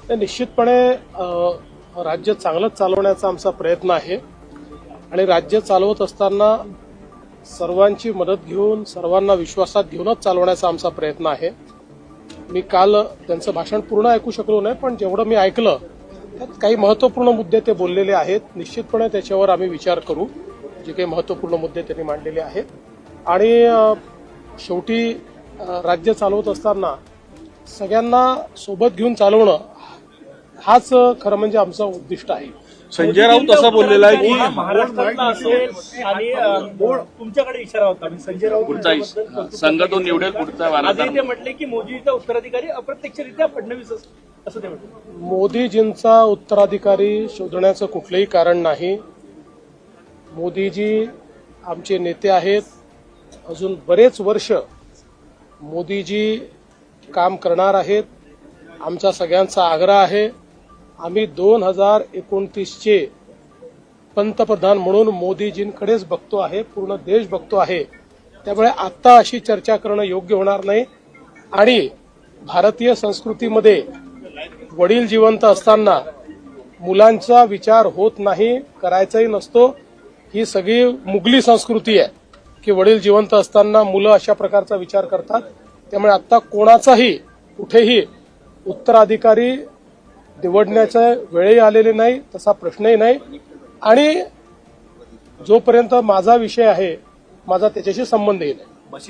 निश्चितपणे राज्य चांगलंच चालवण्याचा आमचा प्रयत्न आहे आणि राज्य चालवत असताना सर्वांची मदत घेऊन सर्वांना विश्वासात घेऊनच चालवण्याचा आमचा प्रयत्न आहे. मी काल त्यांचं भाषण पूर्ण ऐकू शकलो नाही, पण जेवढं मी ऐकलं त्यात काही महत्त्वपूर्ण मुद्दे ते बोललेले आहेत. निश्चितपणे त्याच्यावर आम्ही विचार करू, जे काही महत्त्वपूर्ण मुद्दे त्यांनी मांडलेले आहेत. आणि शेवटी राज्य चालवत असताना सगळ्यांना सोबत घेऊन चालवणं हाच खरं म्हणजे आमचं उद्दिष्ट आहे. संजय राऊत असा बोललेला आहे की महाराष्ट्रातला असेल आणि तुमच्याकडे इशारा होता. संजय राऊत संघ तो निवडेल पुढचा वारसदार. ते म्हटले की मोदीचा उत्तराधिकारी अप्रत्यक्षरित्या फडणवीस असं ते म्हटलं. मोदीजींचा उत्तराधिकारी शोधण्याचं कुठलंही कारण नाही. मोदीजी आमचे नेते आहेत. अजून बरेच वर्ष मोदीजी काम करणार आहेत. आमचा सगळ्यांचा आग्रह आहे. आम्ही 2029चे पंतप्रधान म्हणून मोदीजींकडेच बघतो आहे. पूर्ण देश बघतो आहे. त्यामुळे आता अशी चर्चा करणं योग्य होणार नाही. आणि भारतीय संस्कृतीमध्ये वडील जिवंत असताना मुलांचा विचार होत नाही, करायचाही नसतो. ही सगळी मुघली संस्कृती आहे की वडील जिवंत असताना मुलं अशा प्रकारचा विचार करतात. त्यामुळे आता कोणाचाही कुठेही उत्तराधिकारी निवडण्याच्या वेळही आलेले नाही, तसा प्रश्नही नाही. आणि जोपर्यंत माझा विषय आहे, माझा त्याच्याशी संबंधही नाही.